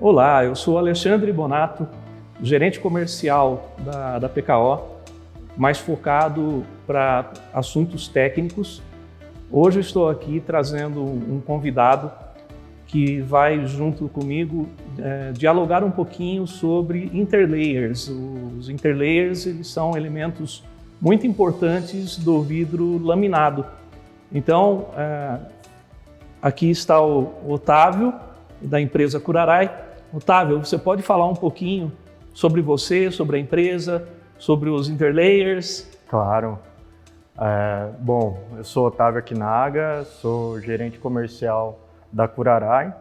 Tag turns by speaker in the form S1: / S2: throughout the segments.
S1: Olá, eu sou Alexandre Bonato, gerente comercial da PKO, mais focado para assuntos técnicos. Hoje eu estou aqui trazendo um convidado que vai, junto comigo, dialogar um pouquinho sobre interlayers. Os interlayers, eles são elementos muito importantes do vidro laminado. Então, aqui está o Otávio, da empresa Curaray. Otávio, você pode falar um pouquinho sobre você, sobre a empresa, sobre os interlayers?
S2: Claro. Bom, eu sou Otávio Akinaga, sou gerente comercial da Curaray.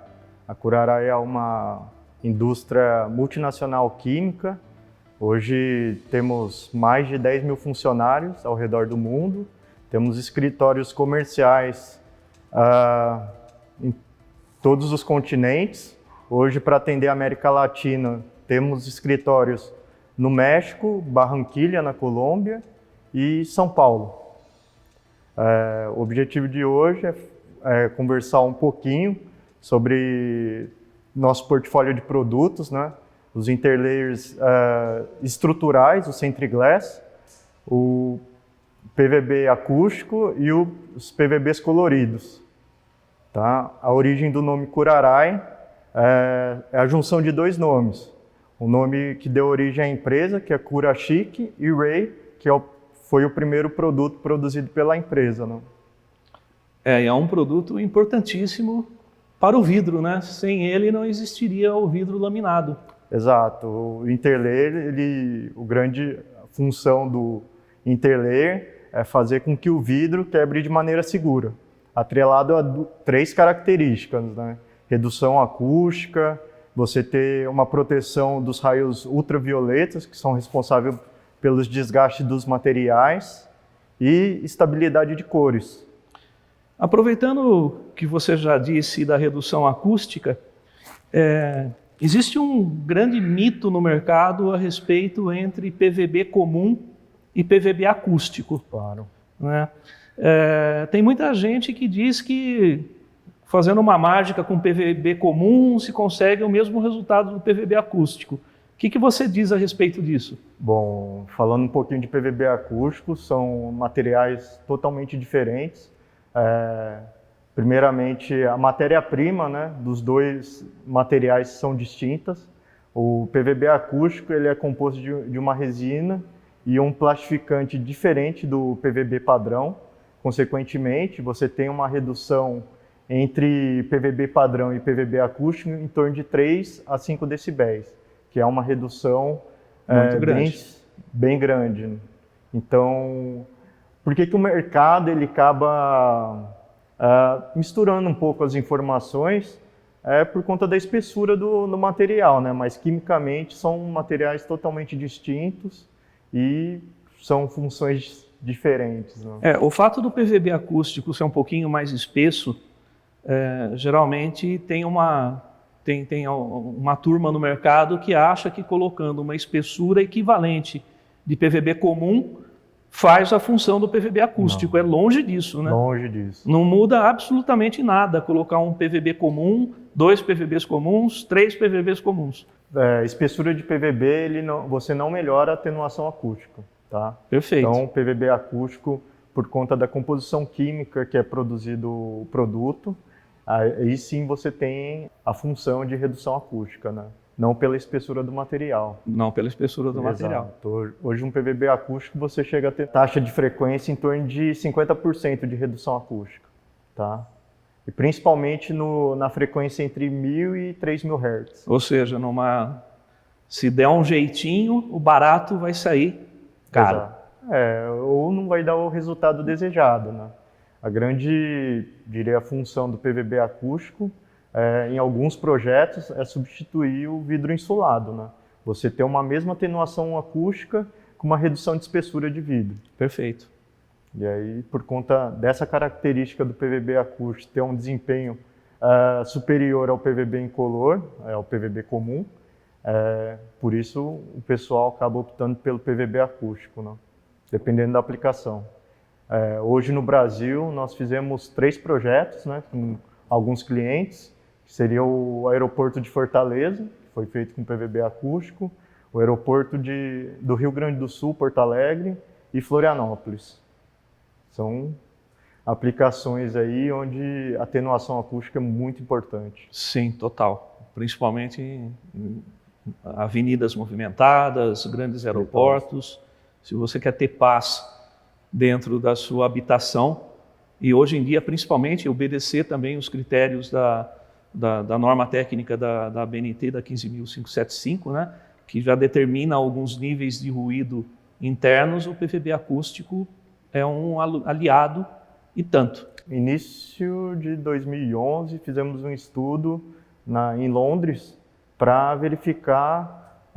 S2: A Curaray é uma indústria multinacional química. Hoje temos mais de 10 mil funcionários ao redor do mundo. Temos escritórios comerciais em todos os continentes. Hoje, para atender a América Latina, temos escritórios no México, Barranquilla, na Colômbia, e São Paulo. O objetivo de hoje é conversar um pouquinho sobre nosso portfólio de produtos, né? Os interlayers estruturais, o Centriglass, o PVB acústico e os PVBs coloridos. Tá? A origem do nome Curaray é a junção de dois nomes. O nome que deu origem à empresa, que é Curachic, e Ray, que foi o primeiro produto produzido pela empresa. Né?
S1: É um produto importantíssimo para o vidro, né? Sem ele não existiria o vidro laminado.
S2: Exato. O interlayer, a grande função do interlayer é fazer com que o vidro quebre de maneira segura, atrelado a três características, né? Redução acústica, você ter uma proteção dos raios ultravioletas, que são responsáveis pelos desgastes dos materiais, e estabilidade de cores.
S1: Aproveitando que você já disse da redução acústica, existe um grande mito no mercado a respeito entre PVB comum e PVB acústico.
S2: Claro.
S1: Né? Tem muita gente que diz que fazendo uma mágica com PVB comum se consegue o mesmo resultado do PVB acústico. O que você diz a respeito disso?
S2: Bom, falando um pouquinho de PVB acústico, são materiais totalmente diferentes. Primeiramente, a matéria-prima, né, dos dois materiais são distintas. O PVB acústico ele é composto de uma resina e um plastificante diferente do PVB padrão. Consequentemente, você tem uma redução entre PVB padrão e PVB acústico em torno de 3 a 5 decibéis, que é uma redução
S1: muito grande.
S2: Bem grande. Então, por que o mercado ele acaba misturando um pouco as informações? Por conta da espessura do material, né? Mas quimicamente são materiais totalmente distintos e são funções diferentes. Né?
S1: O fato do PVB acústico ser um pouquinho mais espesso, geralmente tem uma turma no mercado que acha que colocando uma espessura equivalente de PVB comum faz a função do PVB acústico.
S2: Não.
S1: É longe disso, né?
S2: Longe disso.
S1: Não muda absolutamente nada colocar um PVB comum, 2 PVBs comuns, 3 PVBs comuns.
S2: Espessura de PVB, você não melhora a atenuação acústica. Tá?
S1: Perfeito.
S2: Então, o PVB acústico, por conta da composição química que é produzido o produto, aí sim você tem a função de redução acústica, né? Não pela espessura do material.
S1: Não pela espessura do material.
S2: Hoje um PVB acústico você chega a ter taxa de frequência em torno de 50% de redução acústica. Tá? E principalmente na frequência entre 1.000 e 3.000 Hz.
S1: Ou seja, se der um jeitinho, o barato vai sair caro.
S2: Ou não vai dar o resultado desejado. Né? A grande, função do PVB acústico, em alguns projetos, é substituir o vidro insulado. Né? Você ter uma mesma atenuação acústica com uma redução de espessura de vidro.
S1: Perfeito.
S2: E aí, por conta dessa característica do PVB acústico ter um desempenho superior ao PVB incolor, ao PVB comum, por isso o pessoal acaba optando pelo PVB acústico, né? Dependendo da aplicação. Hoje no Brasil nós fizemos 3 projetos, né, com alguns clientes, que seria o aeroporto de Fortaleza, que foi feito com PVB acústico, o aeroporto do Rio Grande do Sul, Porto Alegre e Florianópolis. São aplicações aí onde a atenuação acústica é muito importante.
S1: Sim, total. Principalmente em avenidas movimentadas, grandes aeroportos. Se você quer ter paz dentro da sua habitação, e hoje em dia, principalmente, obedecer também os critérios da norma técnica da ABNT, da 15.575, né, que já determina alguns níveis de ruído internos, o PVB acústico é um aliado e tanto.
S2: Início de 2011, fizemos um estudo em Londres para verificar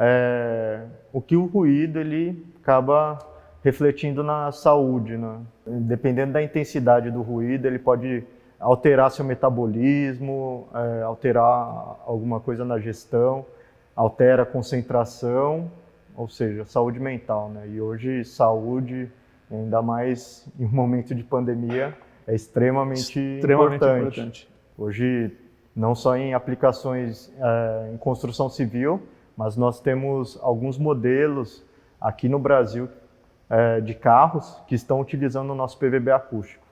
S2: o que o ruído ele acaba refletindo na saúde, né? Dependendo da intensidade do ruído, ele pode alterar seu metabolismo, alterar alguma coisa na gestão, altera a concentração, ou seja, saúde mental, né? E hoje saúde, ainda mais em um momento de pandemia, é extremamente importante. Hoje, não só em aplicações em construção civil, mas nós temos alguns modelos aqui no Brasil de carros que estão utilizando o nosso PVB acústico.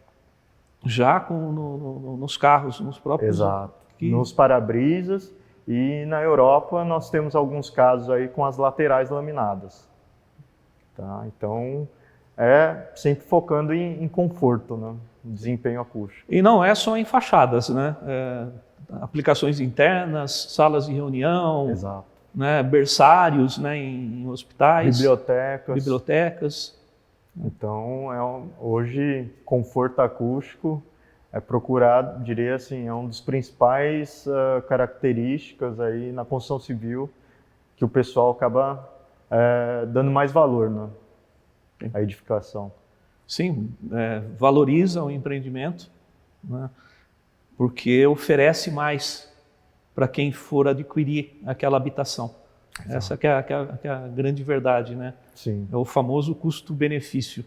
S1: Já nos carros, nos próprios...
S2: Exato. Nos para-brisas, e na Europa nós temos alguns casos aí com as laterais laminadas. Tá? Então, sempre focando em conforto, né? Desempenho acústico.
S1: E não é só em fachadas, né? Aplicações internas, salas de reunião,
S2: exato,
S1: né? Berçários, né? Em hospitais, bibliotecas.
S2: Então, hoje, conforto acústico é procurado, diria assim, é um dos principais características aí na construção civil que o pessoal acaba dando mais valor, né? A edificação.
S1: Sim, valoriza o empreendimento, né? Porque oferece mais para quem for adquirir aquela habitação. Exato. Essa que é a grande verdade, né?
S2: Sim.
S1: É o famoso custo-benefício.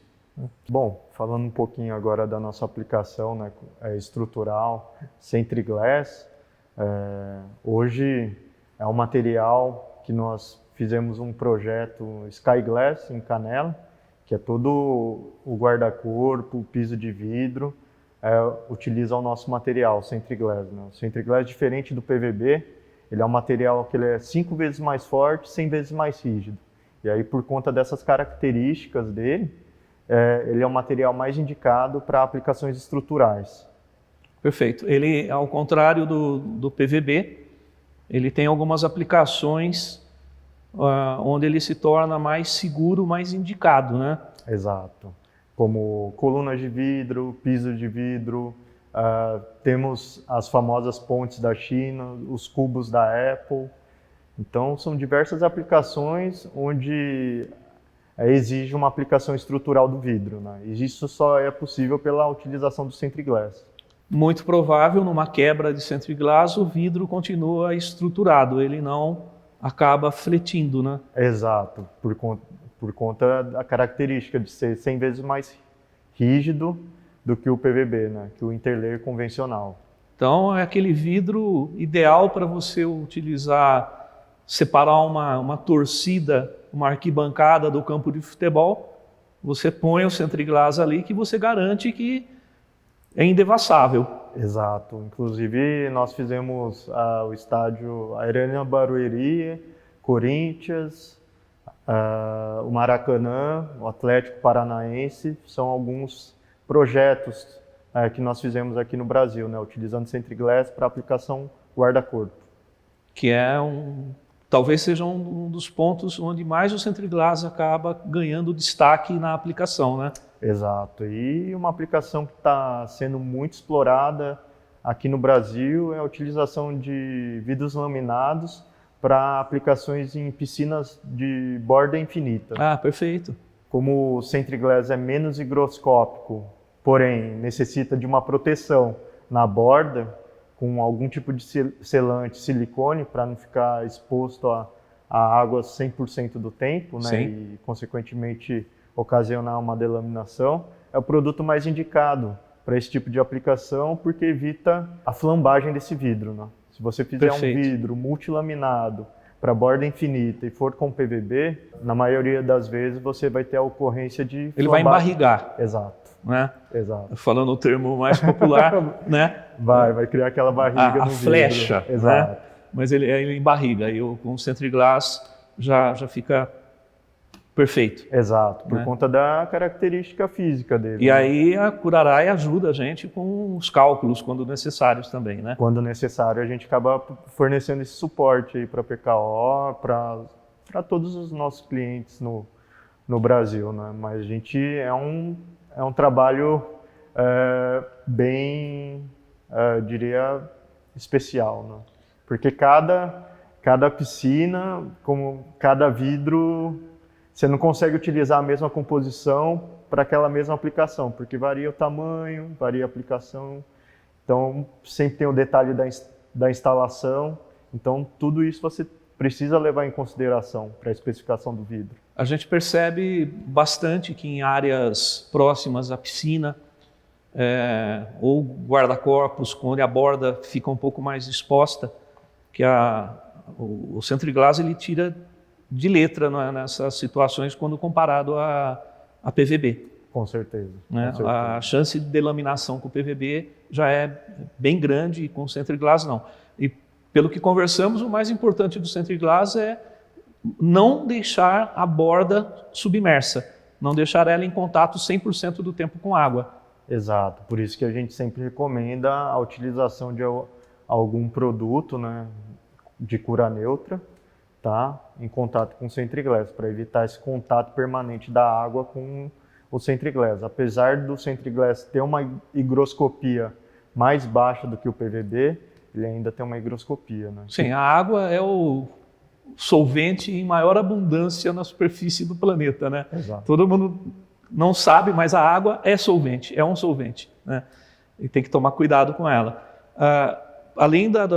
S2: Bom, falando um pouquinho agora da nossa aplicação, né, estrutural, Centriglass, hoje é um material que nós fizemos um projeto Skyglass em Canela, que é todo o guarda-corpo, o piso de vidro, utiliza o nosso material, Centriglass, né? O Centriglass, diferente do PVB, ele é um material que ele é 5 vezes mais forte, 100 vezes mais rígido. E aí, por conta dessas características dele, ele é um material mais indicado para aplicações estruturais.
S1: Perfeito. Ele, ao contrário do PVB, ele tem algumas aplicações onde ele se torna mais seguro, mais indicado, né?
S2: Exato. Como colunas de vidro, piso de vidro, temos as famosas pontes da China, os cubos da Apple. Então, são diversas aplicações onde exige uma aplicação estrutural do vidro, né? E isso só é possível pela utilização do Centriglass.
S1: Muito provável, numa quebra de Centriglass, o vidro continua estruturado, ele não acaba fletindo, né?
S2: Exato, por conta da característica de ser 100 vezes mais rígido do que o PVB, né? Que o interlayer convencional.
S1: Então, é aquele vidro ideal para você utilizar, separar uma torcida, uma arquibancada do campo de futebol, você põe o Centriglass ali que você garante que é indevassável.
S2: Exato. Inclusive, nós fizemos o estádio Arena Barueri, Corinthians, o Maracanã, o Atlético Paranaense. São alguns projetos que nós fizemos aqui no Brasil, né, utilizando Centriglass para aplicação guarda-corpo.
S1: Que é talvez seja um dos pontos onde mais o Centriglass acaba ganhando destaque na aplicação, né?
S2: Exato. E uma aplicação que está sendo muito explorada aqui no Brasil é a utilização de vidros laminados para aplicações em piscinas de borda infinita.
S1: Ah, perfeito.
S2: Como o Centriglass é menos higroscópico, porém necessita de uma proteção na borda, com algum tipo de selante, silicone, para não ficar exposto a água 100% do tempo, né? E, consequentemente, ocasionar uma delaminação, é o produto mais indicado para esse tipo de aplicação, porque evita a flambagem desse vidro, né? Se você fizer
S1: Perfeito.
S2: um vidro multilaminado para borda infinita e for com PVB, na maioria das vezes você vai ter a ocorrência de
S1: Ele vai
S2: flambar.
S1: embarrigar,
S2: Exato,
S1: né?
S2: exato.
S1: Falando o termo mais popular, né?
S2: Vai criar aquela barriga
S1: A
S2: no vidro.
S1: flecha,
S2: Exato.
S1: né? Mas ele embarriga, e com o Centriglass já fica perfeito.
S2: Exato, por
S1: Né?
S2: conta da característica física dele.
S1: E aí a Curaray ajuda a gente com os cálculos, quando necessários também, né?
S2: Quando necessário, a gente acaba fornecendo esse suporte aí para a PKO, para todos os nossos clientes no Brasil, né? Mas a gente é um trabalho bem, diria, especial, né? Porque cada piscina, como cada vidro, você não consegue utilizar a mesma composição para aquela mesma aplicação, porque varia o tamanho, varia a aplicação. Então, sempre tem o detalhe da instalação. Então, tudo isso você precisa levar em consideração para a especificação do vidro.
S1: A gente percebe bastante que em áreas próximas à piscina, ou guarda-corpos, onde a borda fica um pouco mais exposta, que o Centriglass ele tira de letra, né, nessas situações quando comparado a PVB.
S2: Com certeza.
S1: Né?
S2: Com certeza.
S1: A chance de delaminação com PVB já é bem grande, e com o Centriglass não. E pelo que conversamos, o mais importante do Centriglass é não deixar a borda submersa, não deixar ela em contato 100% do tempo com água.
S2: Exato, por isso que a gente sempre recomenda a utilização de algum produto, né, de cura neutra, tá, em contato com o Centriglass, para evitar esse contato permanente da água com o Centriglass. Apesar do Centriglass ter uma higroscopia mais baixa do que o PVB, ele ainda tem uma higroscopia, né?
S1: Sim, a água é o solvente em maior abundância na superfície do planeta, né?
S2: Exato.
S1: Todo mundo não sabe, mas a água é solvente, é um solvente, né? E tem que tomar cuidado com ela. Além da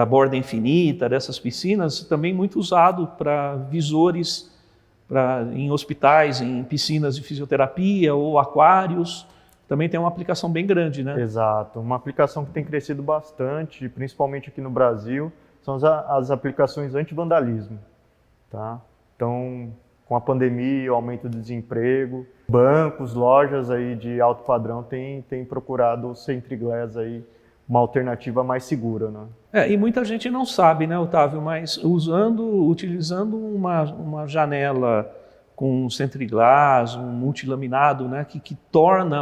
S1: borda infinita, dessas piscinas, também muito usado para visores em hospitais, em piscinas de fisioterapia ou aquários. Também tem uma aplicação bem grande, né?
S2: Exato. Uma aplicação que tem crescido bastante, principalmente aqui no Brasil, são as aplicações anti-vandalismo, tá? Então, com a pandemia, o aumento do desemprego, bancos, lojas aí de alto padrão têm procurado o Centriglass aí, uma alternativa mais segura, né?
S1: E muita gente não sabe, né, Otávio, mas utilizando uma janela com Centriglass, um multilaminado, né, que torna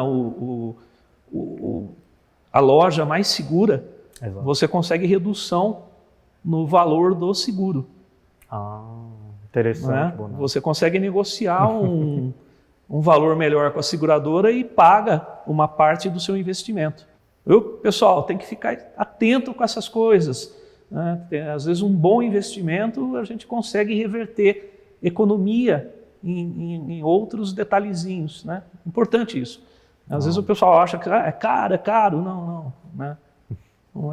S1: a loja mais segura,
S2: Exato.
S1: você consegue redução no valor do seguro.
S2: Interessante.
S1: Né? Você consegue negociar um valor melhor com a seguradora e paga uma parte do seu investimento. Pessoal, tem que ficar atento com essas coisas. Né? Às vezes um bom investimento a gente consegue reverter economia em outros detalhezinhos. Né? Importante isso. Às vezes o pessoal acha que é caro. Não. Né?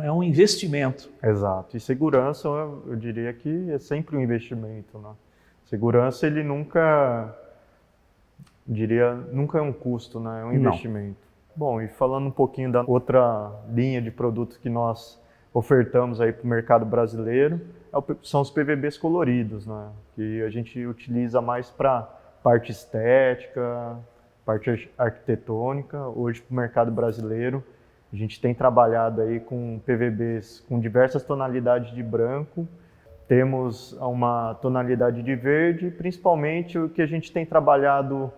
S1: É um investimento.
S2: Exato. E segurança, eu diria que é sempre um investimento. Né? Segurança, ele nunca é um custo, né? É um investimento. Bom, e falando um pouquinho da outra linha de produtos que nós ofertamos aí para o mercado brasileiro, são os PVBs coloridos, né? Que a gente utiliza mais para parte estética, parte arquitetônica. Hoje, para o mercado brasileiro, a gente tem trabalhado aí com PVBs com diversas tonalidades de branco. Temos uma tonalidade de verde, principalmente o que a gente tem trabalhado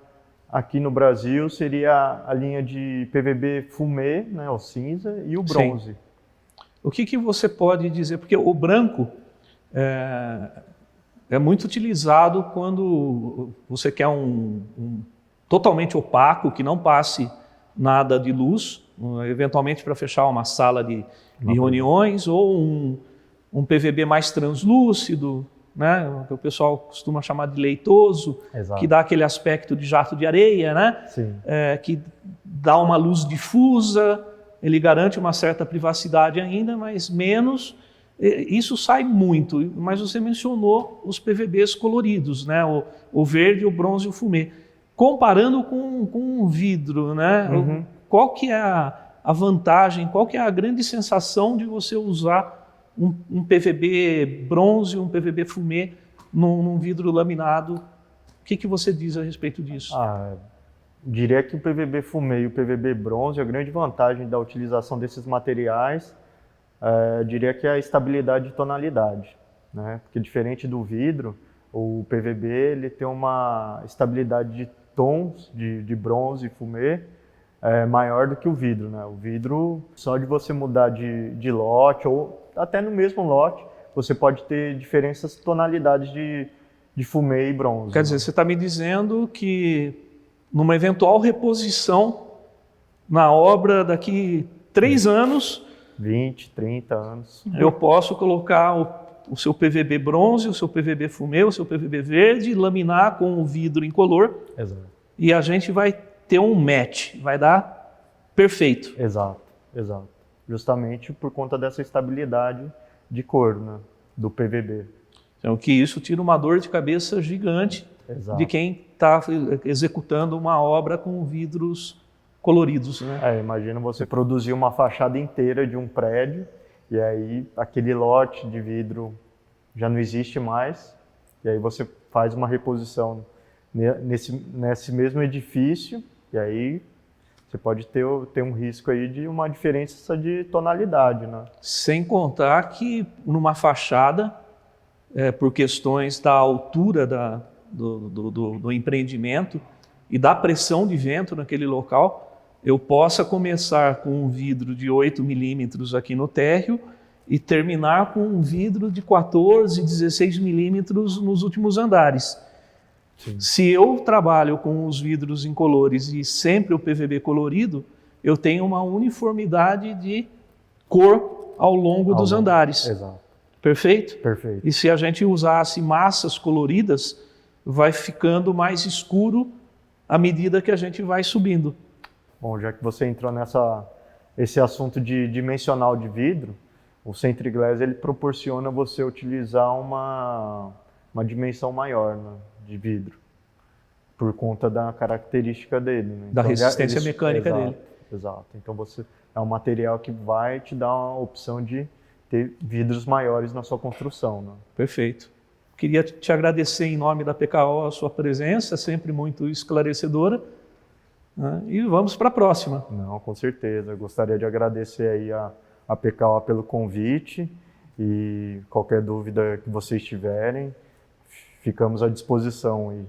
S2: aqui no Brasil seria a linha de PVB fumê, né, o cinza, e o bronze.
S1: Sim. O que você pode dizer? Porque o branco é muito utilizado quando você quer um totalmente opaco, que não passe nada de luz, eventualmente para fechar uma sala de reuniões, ou um PVB mais translúcido, né, que o pessoal costuma chamar de leitoso. Exato. Que dá aquele aspecto de jato de areia, né?
S2: Sim.
S1: Que dá uma luz difusa, ele garante uma certa privacidade ainda, mas menos. Isso sai muito, mas você mencionou os PVBs coloridos, né? O verde, o bronze e o fumê. Comparando com um vidro, né? Qual que é a a vantagem, qual que é a grande sensação de você usar um PVB bronze, um PVB fumê num vidro laminado? O que você diz a respeito disso?
S2: Diria que o PVB fumê e o PVB bronze, a grande vantagem da utilização desses materiais, diria que é a estabilidade de tonalidade, né? Porque diferente do vidro, o PVB ele tem uma estabilidade de tons de bronze e fumê maior do que o vidro, né? O vidro, só de você mudar de lote ou até no mesmo lote, você pode ter diferentes tonalidades de fumê e bronze.
S1: Quer dizer, você está me dizendo que numa eventual reposição na obra daqui 3 anos,
S2: 20, 30 anos,
S1: eu posso colocar o seu PVB bronze, o seu PVB fumê, o seu PVB verde, laminar com o vidro incolor.
S2: Exato.
S1: E a gente vai ter um match, vai dar perfeito.
S2: Exato. Justamente por conta dessa estabilidade de cor, né, do PVB.
S1: Então, que isso tira uma dor de cabeça gigante.
S2: Exato.
S1: De quem está executando uma obra com vidros coloridos, né?
S2: Imagina você produzir uma fachada inteira de um prédio e aí aquele lote de vidro já não existe mais e aí você faz uma reposição nesse mesmo edifício e aí você pode ter um risco aí de uma diferença de tonalidade, né?
S1: Sem contar que numa fachada, por questões da altura do empreendimento e da pressão de vento naquele local, eu possa começar com um vidro de 8 milímetros aqui no térreo e terminar com um vidro de 14, 16 milímetros nos últimos andares.
S2: Sim.
S1: Se eu trabalho com os vidros incolores e sempre o PVB colorido, eu tenho uma uniformidade de cor ao longo dos andares.
S2: Exato.
S1: Perfeito?
S2: Perfeito.
S1: E se a gente usasse massas coloridas, vai ficando mais escuro à medida que a gente vai subindo.
S2: Bom, já que você entrou esse assunto de dimensional de vidro, o Centriglass ele proporciona você utilizar uma dimensão maior, né, de vidro, por conta da característica dele, né?
S1: Da
S2: então,
S1: resistência mecânica dele.
S2: Exato. Então é um material que vai te dar uma opção de ter vidros maiores na sua construção, né?
S1: Perfeito. Queria te agradecer em nome da PKO a sua presença, sempre muito esclarecedora. Né? E vamos para a próxima.
S2: Não, com certeza. Eu gostaria de agradecer aí a PKO pelo convite e qualquer dúvida que vocês tiverem, ficamos à disposição aí.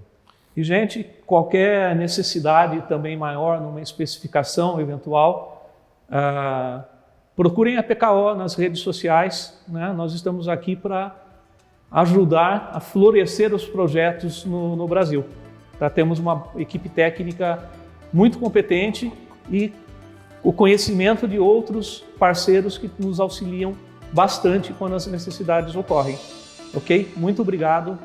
S1: E, gente, qualquer necessidade também maior numa especificação eventual, procurem a PKO nas redes sociais, né? Nós estamos aqui para ajudar a florescer os projetos no Brasil. Temos uma equipe técnica muito competente e o conhecimento de outros parceiros que nos auxiliam bastante quando as necessidades ocorrem. Ok? Muito obrigado.